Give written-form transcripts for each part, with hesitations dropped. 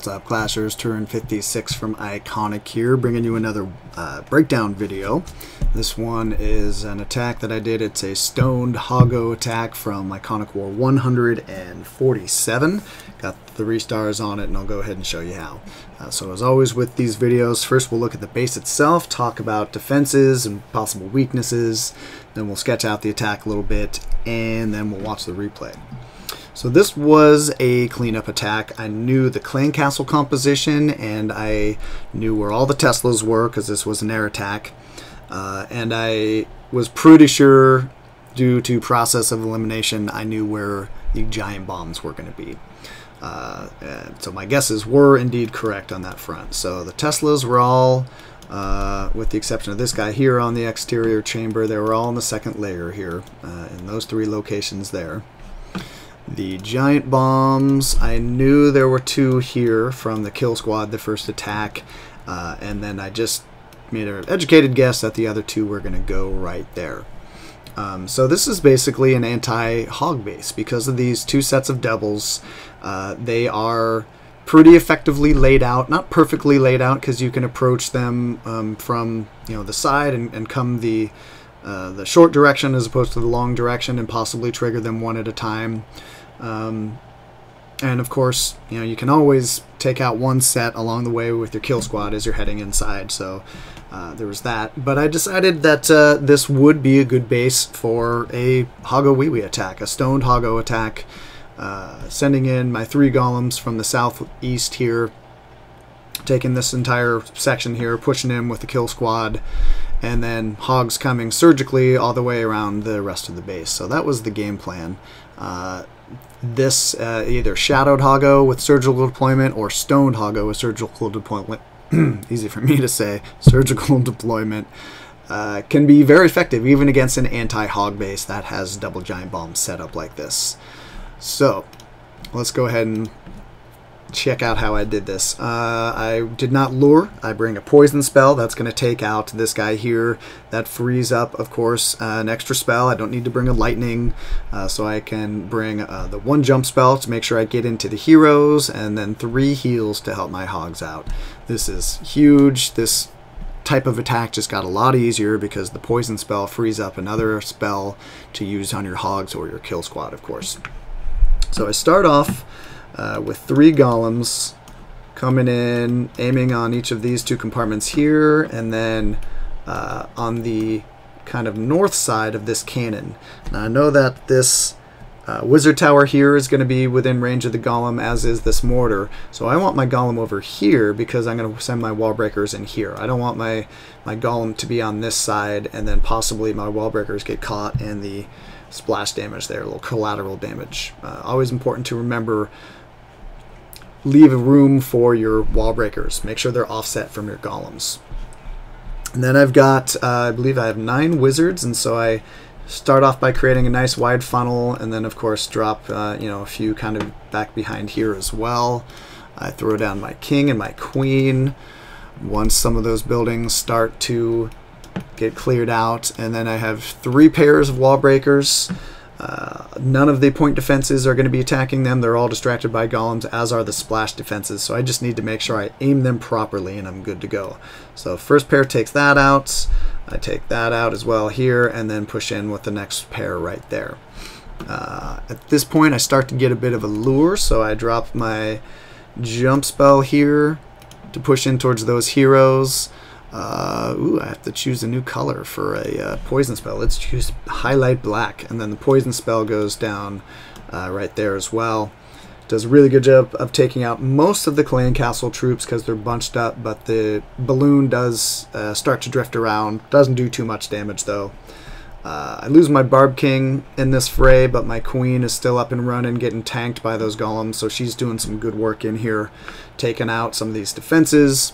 What's up, Clashers? Turin56 from iKonik here, bringing you another breakdown video. This one is an attack that I did. It's a stoned Hogo attack from iKonik War 147. Got 3 stars on it, and I'll go ahead and show you how. So as always with these videos, first we'll look at the base itself, talk about defenses and possible weaknesses, then we'll sketch out the attack a little bit, and then we'll watch the replay. So this was a cleanup attack. I knew the clan castle composition, and I knew where all the Teslas were because this was an air attack. And I was pretty sure, due to process of elimination, I knew where the giant bombs were going to be. So my guesses were indeed correct on that front. So the Teslas were all, with the exception of this guy here on the exterior chamber, they were all in the second layer here, in those 3 locations there. The giant bombs, I knew there were 2 here from the kill squad, the first attack, and then I just made an educated guess that the other 2 were going to go right there. So this is basically an anti-hog base because of these 2 sets of doubles. They are pretty effectively laid out, not perfectly laid out because you can approach them from the side and come the short direction as opposed to the long direction and possibly trigger them one at a time. And of course, you can always take out one set along the way with your kill squad as you're heading inside. So there was that. But I decided that this would be a good base for a Hogo attack, a stoned Hogo attack. Sending in my 3 golems from the southeast here, taking this entire section here, pushing in with the kill squad, and then hogs coming surgically all the way around the rest of the base. So that was the game plan. This either shadowed Hogo with surgical deployment or stoned Hogo with surgical deployment. Easy for me to say. Surgical deployment can be very effective even against an anti-hog base that has double giant bombs set up like this. So let's go ahead and check out how I did this. I did not lure. I bring a poison spell. That's going to take out this guy here. That frees up, of course, an extra spell. I don't need to bring a lightning, so I can bring the 1 jump spell to make sure I get into the heroes, and then 3 heals to help my hogs out. This is huge. This type of attack just got a lot easier because the poison spell frees up another spell to use on your hogs or your kill squad, of course. So I start off with 3 golems coming in, aiming on each of these 2 compartments here, and then on the kind of north side of this cannon. Now I know that this wizard tower here is going to be within range of the golem, as is this mortar. So I want my golem over here because I'm going to send my wall breakers in here. I don't want my golem to be on this side and then possibly my wall breakers get caught in the splash damage there, a little collateral damage. Always important to remember, leave a room for your wall breakers. Make sure they're offset from your golems. And then I've got, I believe I have 9 wizards, and so I start off by creating a nice wide funnel, and then of course drop a few kind of back behind here as well. I throw down my king and my queen once some of those buildings start to get cleared out, and then I have 3 pairs of wall breakers. None of the point defenses are going to be attacking them. They're all distracted by golems, as are the splash defenses. So I just need to make sure I aim them properly and I'm good to go. So first pair takes that out. I take that out as well here, and then push in with the next pair right there. At this point I start to get a bit of a lure, so I drop my jump spell here to push in towards those heroes. Ooh, I have to choose a new color for a poison spell. Let's choose highlight black, and then the poison spell goes down right there as well. Does a really good job of taking out most of the clan castle troops because they're bunched up, but the balloon does start to drift around. Doesn't do too much damage though. I lose my Barb King in this fray, but my queen is still up and running, getting tanked by those golems, so she's doing some good work in here, taking out some of these defenses,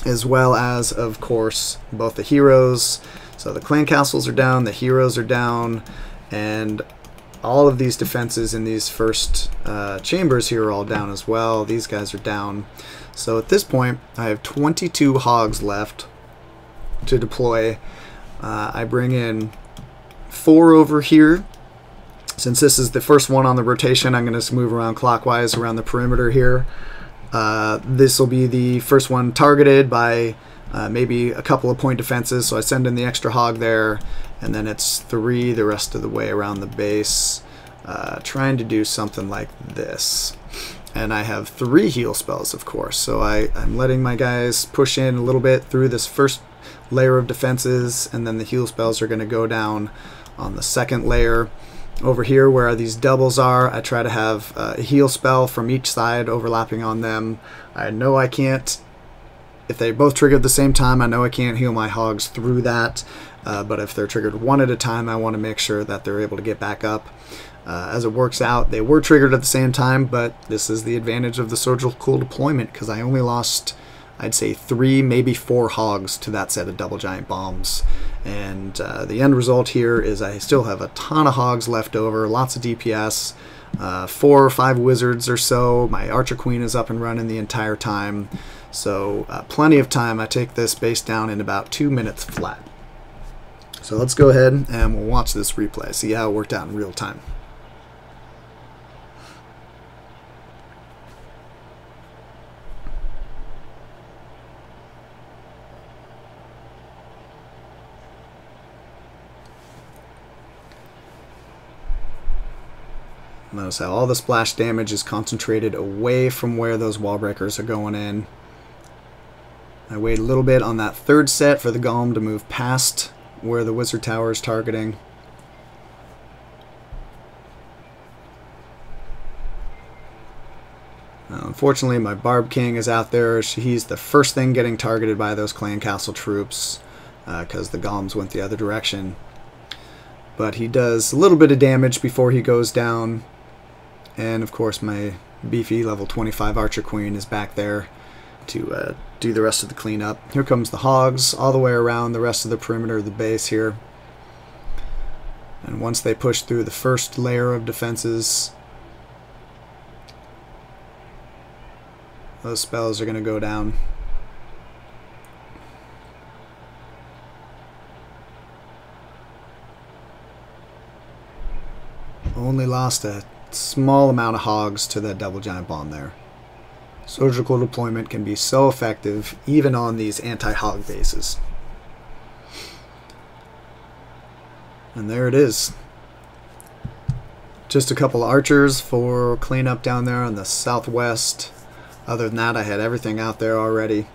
as well as, of course, both the heroes. So the clan castles are down, the heroes are down, and all of these defenses in these first chambers here are all down as well. These guys are down. So at this point, I have 22 hogs left to deploy. I bring in 4 over here. Since this is the first one on the rotation, I'm going to move around clockwise around the perimeter here. This will be the first one targeted by maybe a couple of point defenses, so I send in the extra hog there, and then it's 3 the rest of the way around the base, trying to do something like this. And I have 3 heal spells, of course, so I'm letting my guys push in a little bit through this first layer of defenses, and then the heal spells are going to go down on the second layer. Over here where these doubles are, I try to have a heal spell from each side overlapping on them. I know I can't, if they both trigger at the same time, I know I can't heal my hogs through that, but if they're triggered one at a time, I want to make sure that they're able to get back up. As it works out, they were triggered at the same time, but this is the advantage of the surgical deployment, because I only lost, I'd say 3, maybe 4 hogs to that set of double giant bombs. And the end result here is I still have a ton of hogs left over, lots of DPS, 4 or 5 wizards or so. My Archer Queen is up and running the entire time, so plenty of time. I take this base down in about 2 minutes flat. So let's go ahead and we'll watch this replay, see how it worked out in real time. Notice how all the splash damage is concentrated away from where those wall breakers are going in. I wait a little bit on that third set for the golem to move past where the wizard tower is targeting. Now, unfortunately, my Barb King is out there. He's the first thing getting targeted by those clan castle troops because the golems went the other direction. But he does a little bit of damage before he goes down. And of course my beefy level 25 Archer Queen is back there to do the rest of the cleanup. Here comes the hogs all the way around the rest of the perimeter of the base here. And once they push through the first layer of defenses, those spells are going to go down. Only lost a small amount of hogs to that double giant bomb there. Surgical deployment can be so effective even on these anti-hog bases. And there it is. Just a couple archers for cleanup down there on the southwest. Other than that, I had everything out there already.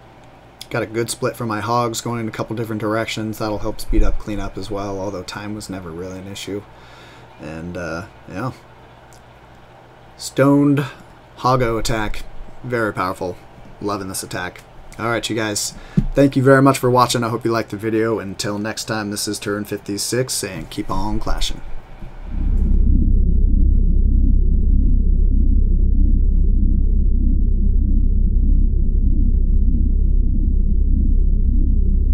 Got a good split for my hogs going in a couple different directions. That'll help speed up cleanup as well, although time was never really an issue. And yeah, stoned Hogo attack, very powerful. Loving this attack. Alright, you guys, thank you very much for watching. I hope you liked the video. Until next time, this is Turin56 saying keep on clashing.